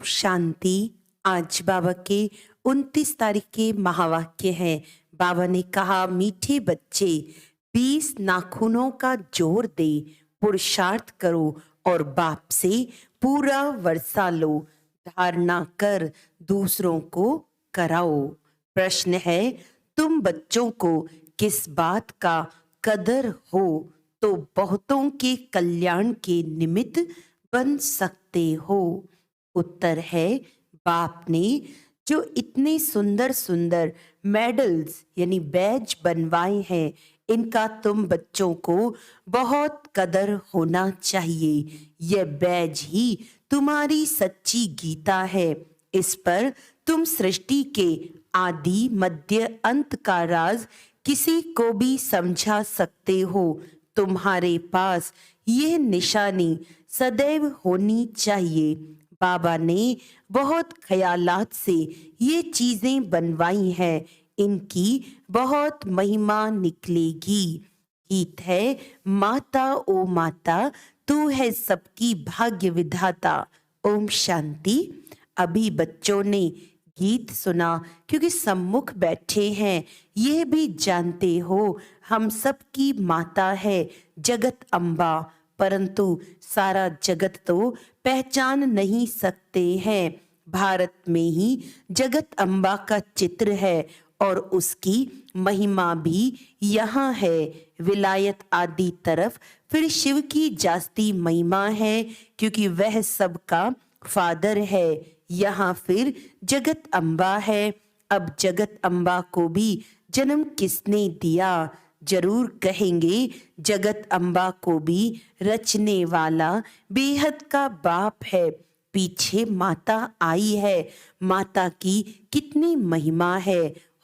शांति। आज बाबा के 29 तारीख के महावाक्य हैं। बाबा ने कहा, मीठे बच्चे 20 नाखूनों का जोर दे, पुरुषार्थ करो और बाप से पूरा वर्षा लो, धारणा कर दूसरों को कराओ। प्रश्न है, तुम बच्चों को किस बात का कदर हो तो बहुतों के कल्याण के निमित्त बन सकते हो। उत्तर है, बाप ने जो इतने सुंदर सुंदर मेडल्स यानी बैज बनवाए हैं, इनका तुम बच्चों को बहुत कदर होना चाहिए। यह बैज ही तुम्हारी सच्ची गीता है। इस पर तुम सृष्टि के आदि मध्य अंत का राज किसी को भी समझा सकते हो। तुम्हारे पास यह निशानी सदैव होनी चाहिए। बाबा ने बहुत ख्यालात से ये चीजें बनवाई हैं, इनकी बहुत महिमा निकलेगी। गीत है, माता ओ माता तू है सबकी भाग्य विधाता। ओम शांति। अभी बच्चों ने गीत सुना क्योंकि सम्मुख बैठे हैं। ये भी जानते हो हम सबकी माता है जगत अम्बा, परंतु सारा जगत तो पहचान नहीं सकते हैं। भारत में ही जगत अम्बा का चित्र है और उसकी महिमा भी यहाँ है। विलायत आदि तरफ फिर शिव की जास्ती महिमा है क्योंकि वह सबका फादर है। यहाँ फिर जगत अम्बा है। अब जगत अम्बा को भी जन्म किसने दिया? जरूर कहेंगे, जगत अम्बा को भी रचने वाला बेहद का बाप है। पीछे माता आई है। माता की कितनी महिमा है।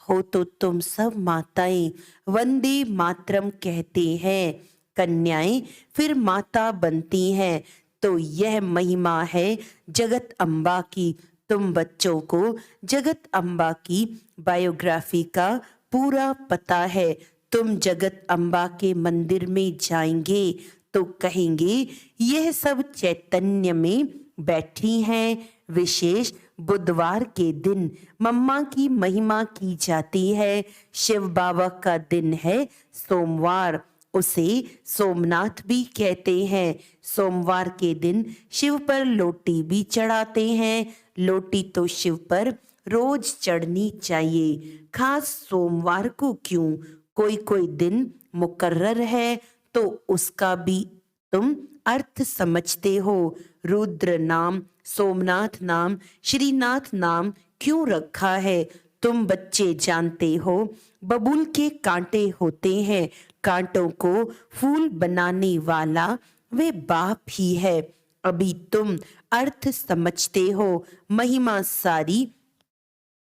हो तो तुम सब माताएं वंदे मातरम कहते हैं। कन्याएं फिर माता बनती हैं। तो यह महिमा है जगत अम्बा की। तुम बच्चों को जगत अम्बा की बायोग्राफी का पूरा पता है। तुम जगत अम्बा के मंदिर में जाएंगे तो कहेंगे, यह सब चैतन्य में बैठी हैं। विशेष बुधवार के दिन मम्मा की महिमा की जाती है। शिव बाबा का दिन है सोमवार, उसे सोमनाथ भी कहते हैं। सोमवार के दिन शिव पर लोटी भी चढ़ाते हैं। लोटी तो शिव पर रोज चढ़नी चाहिए, खास सोमवार को क्यों? कोई कोई दिन मुकर्रर है तो उसका भी तुम अर्थ समझते हो। रुद्र नाम, सोमनाथ नाम, श्रीनाथ नाम क्यों रखा है? तुम बच्चे जानते हो, बबूल के कांटे होते हैं। कांटों को फूल बनाने वाला वे बाप ही है। अभी तुम अर्थ समझते हो। महिमा सारी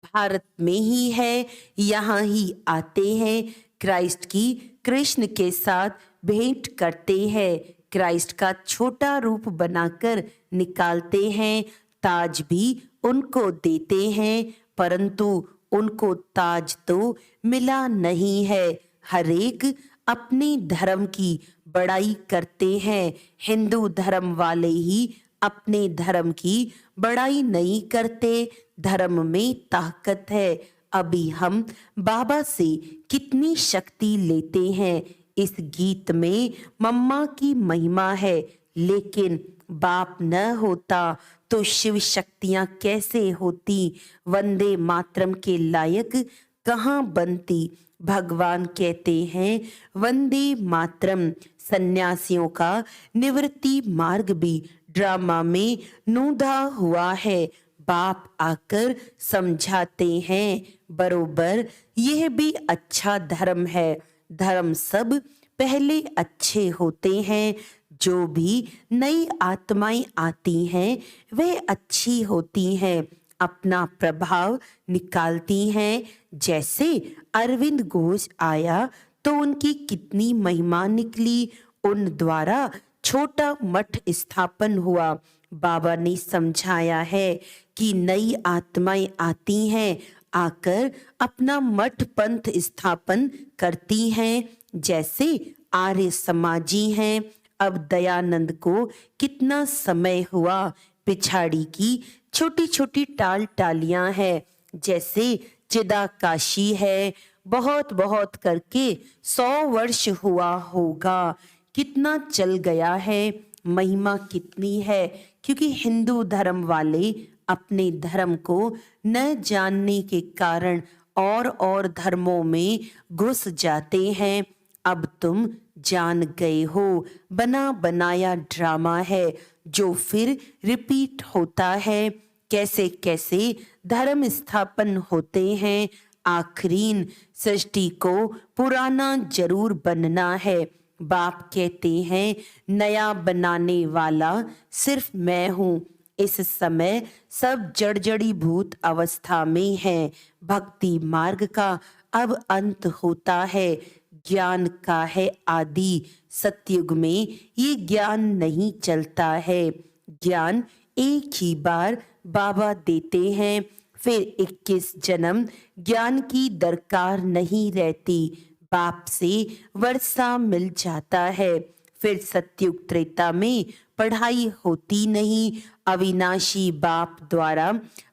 भारत में ही है। यहाँ ही आते हैं, क्राइस्ट की कृष्ण के साथ भेंट करते हैं। क्राइस्ट का छोटा रूप बनाकर निकालते हैं। ताज भी उनको देते हैं, परंतु उनको ताज तो मिला नहीं है। हरेक अपने धर्म की बड़ाई करते हैं। हिंदू धर्म वाले ही अपने धर्म की बड़ाई नहीं करते। धर्म में ताकत है। अभी हम बाबा से कितनी शक्ति लेते हैं। इस गीत में मम्मा की महिमा है, लेकिन बाप न होता तो शिव शक्तियां कैसे होती? वंदे मातरम के लायक कहाँ बनती? भगवान कहते हैं, वंदे मातरम। सन्यासियों का निवृत्ति मार्ग भी ड्रामा में नूंधा हुआ है। बाप आकर समझाते हैं, बरोबर यह भी अच्छा धर्म है। धर्म सब पहले अच्छे होते हैं। जो भी नई आत्माएं आती हैं वे अच्छी होती हैं, अपना प्रभाव निकालती हैं। जैसे अरविंद घोष आया तो उनकी कितनी महिमा निकली। उन द्वारा छोटा मठ स्थापन हुआ। बाबा ने समझाया है कि नई आत्माएं आती हैं, आकर अपना मठ पंथ स्थापन करती हैं। जैसे आर्य समाजी हैं। अब दयानंद को कितना समय हुआ, पिछाड़ी की छोटी छोटी टाल टालियां हैं, जैसे चिदाकाशी है, बहुत बहुत करके 100 वर्ष हुआ होगा। कितना चल गया है, महिमा कितनी है। क्योंकि हिंदू धर्म वाले अपने धर्म को न जानने के कारण और धर्मों में घुस जाते हैं। अब तुम जान गए हो, बना बनाया ड्रामा है जो फिर रिपीट होता है। कैसे कैसे धर्म स्थापन होते हैं। आखरीन सृष्टि को पुराना जरूर बनना है। बाप कहते हैं नया बनाने वाला सिर्फ मैं हूँ। इस समय सब जड़जड़ी भूत अवस्था में है। भक्ति मार्ग का अब अंत होता है, ज्ञान का है आदि। सतयुग में ये ज्ञान नहीं चलता है। ज्ञान एक ही बार बाबा देते हैं, फिर 21 जन्म ज्ञान की दरकार नहीं रहती। बाप से वर्षा मिल जाता है। फिर सतयुग त्रेता में पढ़ाई होती नहीं, अविनाशी बाप द्वारा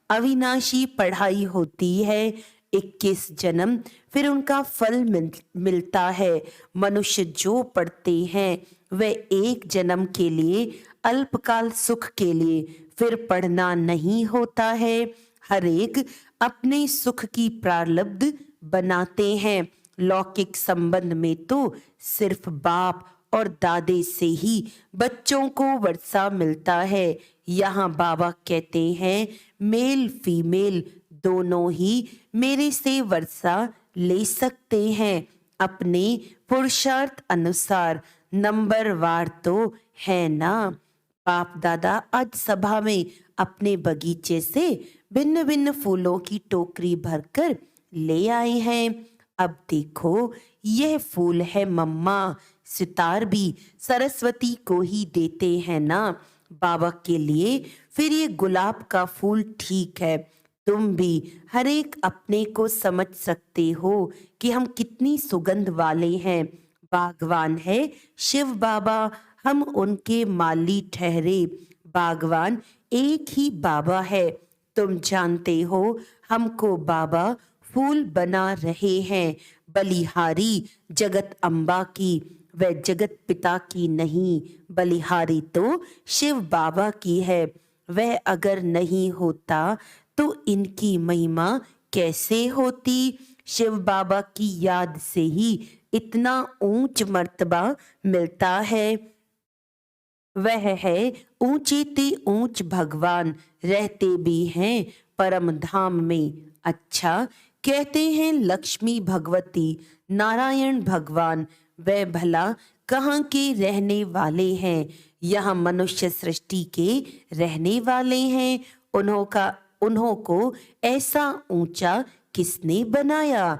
अविनाशी पढ़ाई होती है। 21 जन्म फिर उनका फल मिलता है। मनुष्य जो पढ़ते हैं वह एक जन्म के लिए, अल्पकाल सुख के लिए, फिर पढ़ना नहीं होता है। हर एक अपने सुख की प्रारब्ध बनाते हैं। लौकिक संबंध में तो सिर्फ बाप और दादे से ही बच्चों को वर्षा मिलता है। यहाँ बाबा कहते हैं मेल फीमेल दोनों ही मेरे से वर्षा ले सकते हैं, अपने पुरुषार्थ अनुसार। नंबर वार तो है ना। बाप दादा आज सभा में अपने बगीचे से भिन्न भिन्न फूलों की टोकरी भरकर ले आए हैं। अब देखो यह फूल है मम्मा। सितार भी सरस्वती को ही देते हैं ना बाबा के लिए। फिर ये गुलाब का फूल ठीक है। तुम भी हर एक अपने को समझ सकते हो कि हम कितनी सुगंध वाले हैं। बागवान है शिव बाबा, हम उनके माली ठहरे। बागवान एक ही बाबा है। तुम जानते हो हमको बाबा फूल बना रहे हैं। बलिहारी जगत अम्बा की, वह जगत पिता की नहीं। बलिहारी तो शिव बाबा की है। वह अगर नहीं होता तो इनकी महिमा कैसे होती। शिव बाबा की याद से ही इतना ऊंच मर्तबा मिलता है। वह है ऊंचे ते ऊंच भगवान, रहते भी हैं परम धाम में। अच्छा कहते हैं लक्ष्मी भगवती नारायण भगवान, वह भला कहाँ के रहने वाले हैं। यह मनुष्य सृष्टि के रहने वाले हैं। उन्हों को ऐसा ऊंचा किसने बनाया।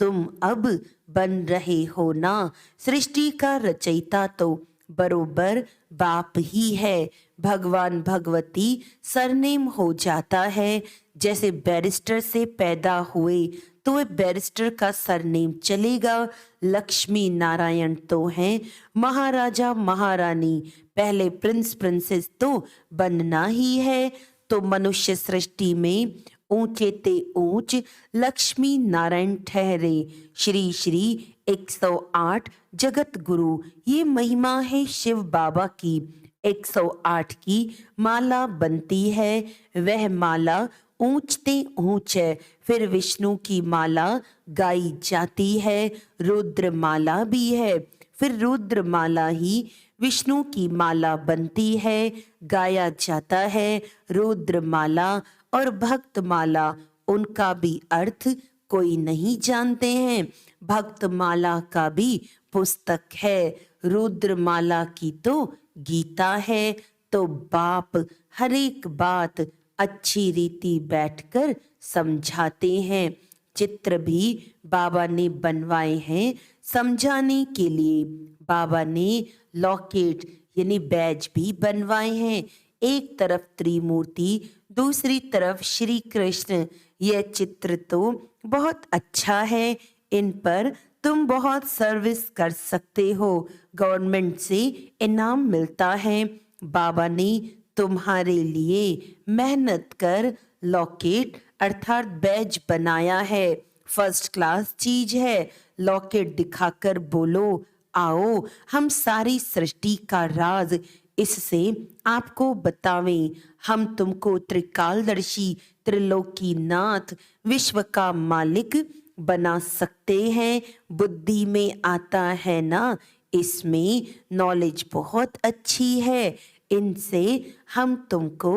तुम अब बन रहे हो ना। सृष्टि का रचयिता तो बरोबर बाप ही है। भगवान भगवती सरनेम हो जाता है। जैसे बैरिस्टर से पैदा हुए तो वह बैरिस्टर का सरनेम चलेगा। लक्ष्मी नारायण तो हैं महाराजा महारानी, पहले प्रिंस प्रिंसेस तो बनना ही है। तो मनुष्य सृष्टि में ऊंचे ते ऊंच लक्ष्मी नारायण ठहरे। श्री श्री 108 जगत गुरु, ये महिमा है शिव बाबा की। 108 की माला बनती है। वह माला ऊंचते ऊंच है। फिर विष्णु की माला गाई जाती है। रुद्र माला भी है। फिर रुद्र माला ही विष्णु की माला बनती है, गाया जाता है। रुद्र माला और भक्त माला, उनका भी अर्थ कोई नहीं जानते हैं। भक्त माला का भी पुस्तक है। रुद्र माला की तो गीता है। तो बाप हर एक बात अच्छी रीति बैठकर समझाते हैं। चित्र भी बाबा ने बनवाए हैं समझाने के लिए। बाबा ने लॉकेट यानी बैज भी बनवाए हैं। एक तरफ त्रिमूर्ति, दूसरी तरफ श्री कृष्ण। यह चित्र तो बहुत अच्छा है। इन पर तुम बहुत सर्विस कर सकते हो। गवर्नमेंट से इनाम मिलता है। बाबा ने तुम्हारे लिए मेहनत कर लॉकेट अर्थात बैज बनाया है। फर्स्ट क्लास चीज है। लॉकेट दिखाकर बोलो, आओ हम सारी सृष्टि का राज इससे आपको बतावें। हम तुमको त्रिकालदर्शी, त्रिलोकीनाथ, विश्व का मालिक बना सकते हैं। बुद्धि में आता है ना, इसमें नॉलेज बहुत अच्छी है। इनसे हम तुमको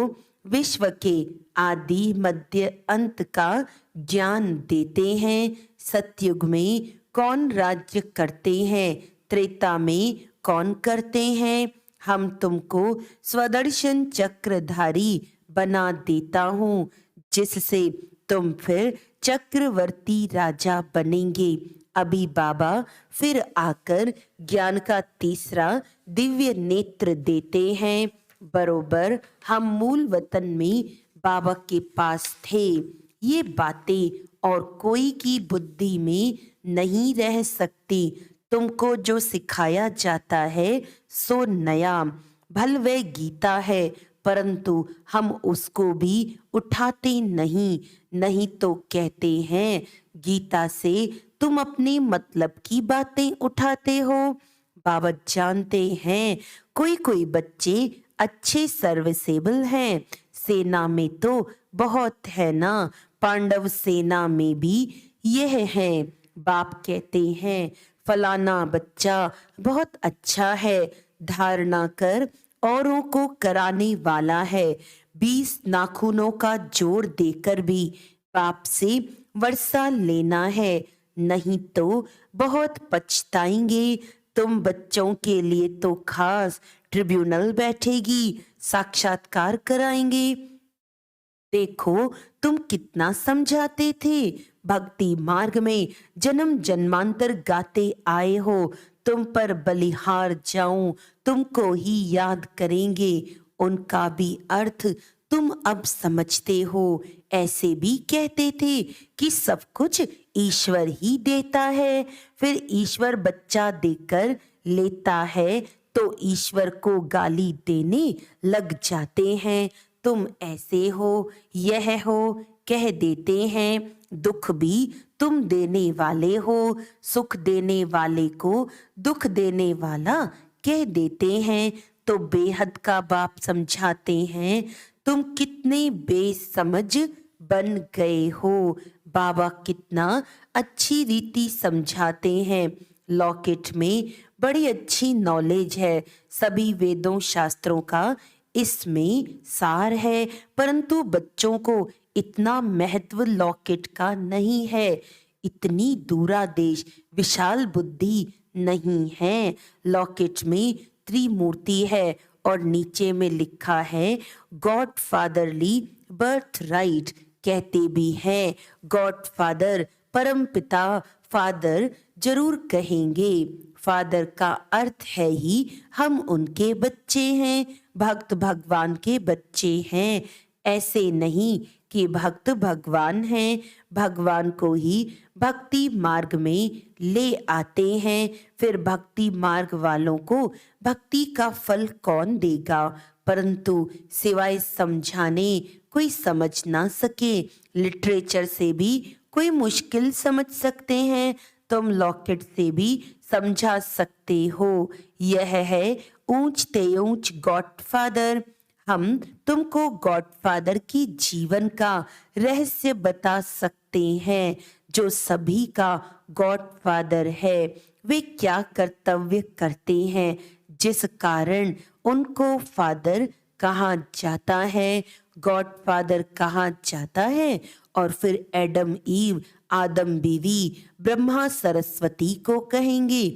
विश्व के आदि मध्य अंत का ज्ञान देते हैं। सतयुग में कौन राज्य करते हैं, त्रेता में कौन करते हैं। हम तुमको स्वदर्शन चक्रधारी बना देता हूँ, जिससे तुम फिर चक्रवर्ती राजा बनेंगे। अभी बाबा फिर आकर ज्ञान का तीसरा दिव्य नेत्र देते हैं। बरोबर हम मूल वतन में बाबा के पास थे। ये बातें और कोई की बुद्धि में नहीं रह सकती। तुमको जो सिखाया जाता है सो नया, भल वह गीता है, परंतु हम उसको भी उठाते नहीं। नहीं तो कहते हैं गीता से तुम अपने मतलब की बातें उठाते हो। बाबा जानते हैं कोई कोई बच्चे अच्छे सर्विसेबल हैं। सेना में तो बहुत है ना, पांडव सेना में भी यह है। बाप कहते हैं फलाना बच्चा बहुत अच्छा है, धारणा कर औरों को कराने वाला है। 20 नाखूनों का जोड़ देकर भी बाप से वर्षा लेना है, नहीं तो बहुत पछताएंगे। तुम बच्चों के लिए तो खास ट्रिब्यूनल बैठेगी, साक्षात्कार कराएंगे। देखो तुम कितना समझाते थे। भक्ति मार्ग में जन्म जन्मांतर गाते आए हो। तुम पर बलिहार जाऊं, तुमको ही याद करेंगे। उनका भी अर्थ तुम अब समझते हो। ऐसे भी कहते थे कि सब कुछ ईश्वर ही देता है। फिर ईश्वर बच्चा देकर लेता है तो ईश्वर को गाली देने लग जाते हैं। तुम ऐसे हो, यह हो कह देते हैं। दुख भी तुम देने वाले हो, सुख देने वाले को दुख देने वाला कह देते हैं। तो बेहद का बाप समझाते हैं तुम कितने बेसमझ बन गए हो। बाबा कितना अच्छी रीति समझाते हैं। लॉकेट में बड़ी अच्छी नॉलेज है। सभी वेदों शास्त्रों का इसमें सार है, परंतु बच्चों को इतना महत्व लॉकेट का नहीं है। इतनी दूरादेश विशाल बुद्धि नहीं है। लॉकेट में त्रिमूर्ति है और नीचे में लिखा है गॉड फादरली बर्थ राइट। कहते भी हैं गॉड फादर, परम पिता फादर जरूर कहेंगे। फादर का अर्थ है ही हम उनके बच्चे हैं, भक्त भगवान के बच्चे हैं। ऐसे नहीं कि भक्त भगवान हैं, भगवान को ही भक्ति मार्ग में ले आते हैं। फिर भक्ति मार्ग वालों को भक्ति का फल कौन देगा, परंतु सिवाय समझाने कोई समझ ना सके। लिटरेचर से भी कोई मुश्किल समझ सकते हैं, तुम लॉकेट से भी समझा सकते हो। यह है ऊंच ते ऊंच गॉडफादर। हम तुमको गॉडफादर की जीवन का रहस्य बता सकते हैं। जो सभी का गॉडफादर है, वे क्या कर्तव्य करते हैं जिस कारण उनको फादर कहा जाता है, गॉडफादर कहा जाता है। और फिर एडम ईव, आदम बीवी, ब्रह्मा सरस्वती को कहेंगे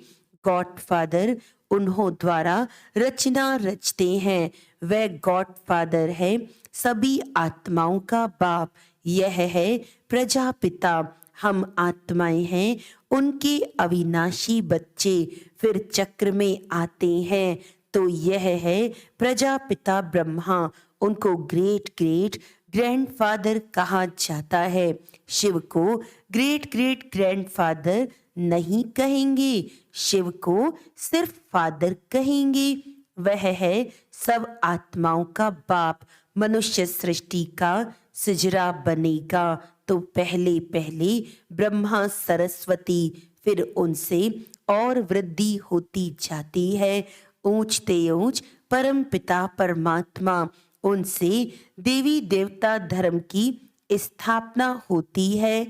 गॉडफादर। उन्हों द्वारा रचना रचते हैं। वह गॉडफादर है सभी आत्माओं का बाप। यह है प्रजापिता। हम आत्माएं हैं उनके अविनाशी बच्चे। फिर चक्र में आते हैं तो यह है प्रजापिता ब्रह्मा। उनको ग्रेट ग्रेट ग्रैंडफादर कहा जाता है। शिव को ग्रेट ग्रेट ग्रैंडफादर नहीं कहेंगे, शिव को सिर्फ फादर कहेंगे। वह है सब आत्माओं का बाप। मनुष्य सृष्टि का सिजरा बनेगा तो पहले पहले ब्रह्मा सरस्वती, फिर उनसे और वृद्धि होती जाती है। ऊंचते ऊंच परम पिता परमात्मा, उनसे देवी देवता धर्म की स्थापना होती है।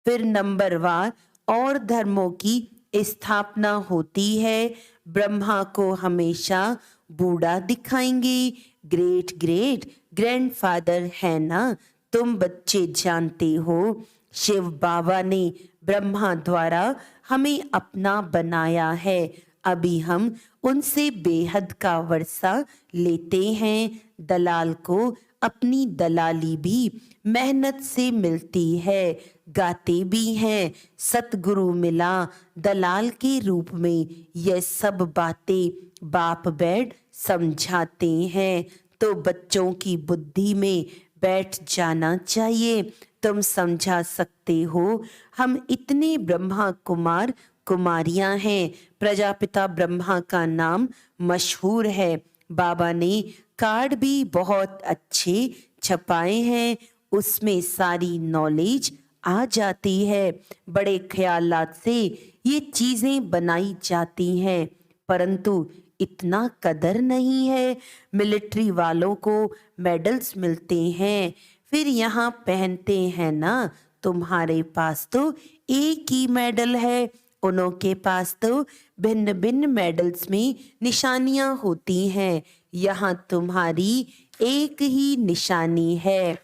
फिर नंबरवार और धर्मों की स्थापना होती है। ब्रह्मा को हमेशा बूढ़ा दिखाएंगे। ग्रेट ग्रेट ग्रैंडफादर है ना, तुम बच्चे जानते हो। शिव बाबा ने ब्रह्मा द्वारा हमें अपना बनाया है। अभी हम उनसे बेहद का वर्षा लेते हैं। दलाल को अपनी दलाली भी मेहनत से मिलती है। गाते भी हैं सतगुरु मिला दलाल के रूप में। यह सब बातें बाप बैठ समझाते हैं, तो बच्चों की बुद्धि में बैठ जाना चाहिए। तुम समझा सकते हो, हम इतने ब्रह्मा कुमार कुमारियां हैं। प्रजापिता ब्रह्मा का नाम मशहूर है। बाबा ने कार्ड भी बहुत अच्छे छपाए हैं, उसमें सारी नॉलेज आ जाती है। बड़े ख्यालात से ये चीजें बनाई जाती हैं, परंतु इतना कदर नहीं है। मिलिट्री वालों को मेडल्स मिलते हैं, फिर यहाँ पहनते हैं ना। तुम्हारे पास तो एक ही मेडल है, उनों के पास तो भिन्न भिन्न मेडल्स में निशानियां होती हैं। यहाँ तुम्हारी एक ही निशानी है।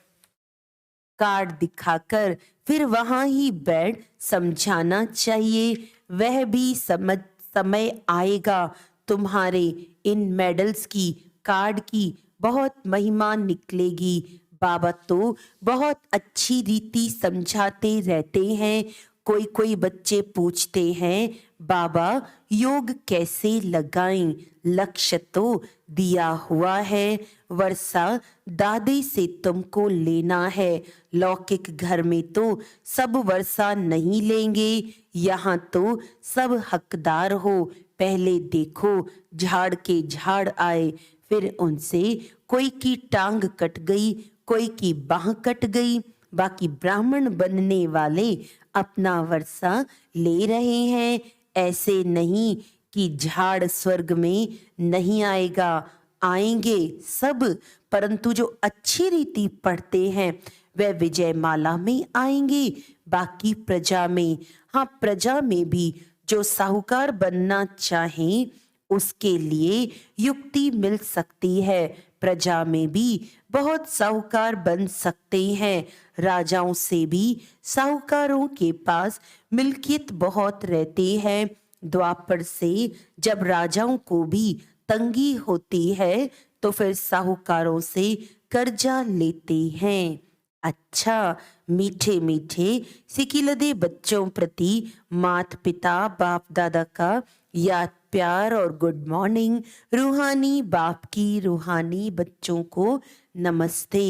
कार्ड दिखाकर फिर वहां ही बैठ समझाना चाहिए। वह भी समय आएगा, तुम्हारे इन मेडल्स की कार्ड की बहुत महिमा निकलेगी। बाबा तो बहुत अच्छी रीति समझाते रहते हैं। कोई कोई बच्चे पूछते हैं, बाबा योग कैसे लगाएं? लक्ष्य तो दिया हुआ है, वर्षा दादी से तुमको लेना है। लौकिक घर में तो सब वर्षा नहीं लेंगे, यहाँ तो सब हकदार हो। पहले देखो झाड़ के झाड़ आए, फिर उनसे कोई की टांग कट गई, कोई की बाह कट गई। बाकी ब्राह्मण बनने वाले अपना वर्षा ले रहे हैं। ऐसे नहीं कि झाड़ स्वर्ग में नहीं आएगा, आएंगे सब, परंतु जो अच्छी रीति पढ़ते हैं वह विजय माला में आएंगे। बाकी प्रजा में, हाँ प्रजा में भी जो साहूकार बनना चाहें उसके लिए युक्ति मिल सकती है। प्रजा में भी बहुत साहूकार बन सकते हैं। राजाओं से भी साहूकारों के पास मिल्कियत बहुत रहती है। द्वापर से जब राजाओं को भी तंगी होती है तो फिर साहूकारों से कर्जा लेते हैं। अच्छा, मीठे मीठे सिकिलदे बच्चों प्रति माता पिता बाप दादा का याद प्यार और गुड मॉर्निंग। रूहानी बाप की रूहानी बच्चों को नमस्ते।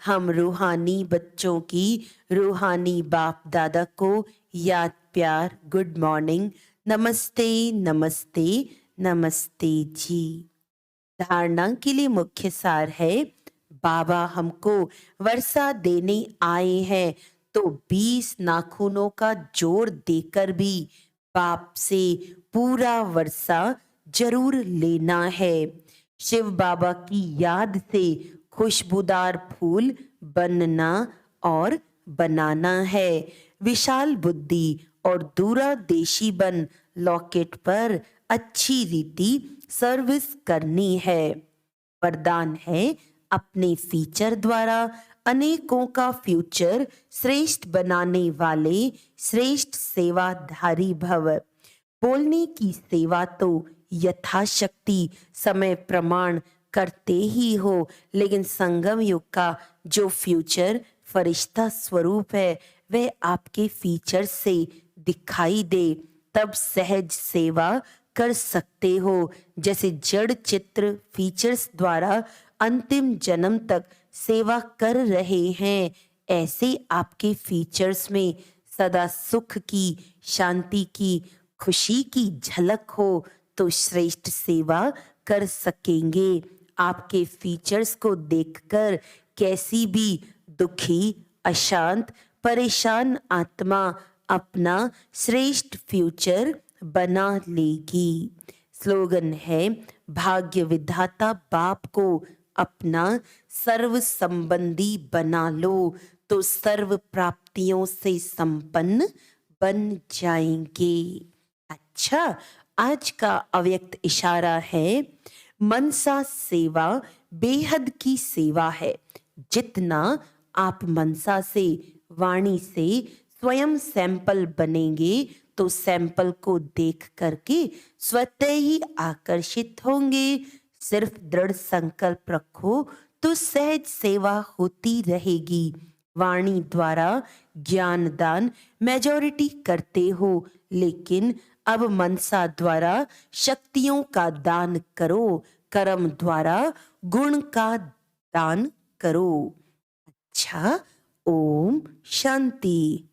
हम रूहानी बच्चों की रूहानी बाप दादा को याद प्यार गुड मॉर्निंग, नमस्ते नमस्ते नमस्ते जी। धारणा के लिए मुख्य सार है, बाबा हमको वर्षा देने आए हैं तो 20 नाखूनों का जोर देकर भी बाप से पूरा वर्षा जरूर लेना है। शिव बाबा की याद से खुशबूदार फूल बनना और बनाना है। विशाल बुद्धि और दूरदेशी बन लॉकेट पर अच्छी रीति सर्विस करनी है। वरदान है, अपने फीचर द्वारा अनेकों का फ्यूचर श्रेष्ठ बनाने वाले श्रेष्ठ सेवाधारी भव। बोलने की सेवा तो यथाशक्ति समय प्रमाण करते ही हो, लेकिन संगम युग का जो फ्यूचर फरिश्ता स्वरूप है वह आपके फीचर से दिखाई दे, तब सहज सेवा कर सकते हो। जैसे जड़ चित्र फीचर्स द्वारा अंतिम जन्म तक सेवा कर रहे हैं, ऐसे आपके फीचर्स में सदा सुख की, शांति की, खुशी की झलक हो तो श्रेष्ठ सेवा कर सकेंगे। आपके फीचर्स को देखकर कैसी भी दुखी, अशांत, परेशान आत्मा अपना श्रेष्ठ फ्यूचर बना लेगी। स्लोगन है, भाग्य विधाता बाप को अपना सर्व संबंधी बना लो तो सर्व प्राप्तियों से संपन्न बन जाएंगे। अच्छा, आज का अव्यक्त इशारा है, मनसा सेवा बेहद की सेवा है। जितना आप मनसा से, वाणी से स्वयं सैंपल बनेंगे तो सैंपल को देख करके स्वतः ही आकर्षित होंगे। सिर्फ दृढ़ संकल्प रखो तो सहज सेवा होती रहेगी। वाणी द्वारा ज्ञान दान मेजॉरिटी करते हो, लेकिन अब मनसा द्वारा शक्तियों का दान करो, कर्म द्वारा गुण का दान करो। अच्छा, ओम शांति।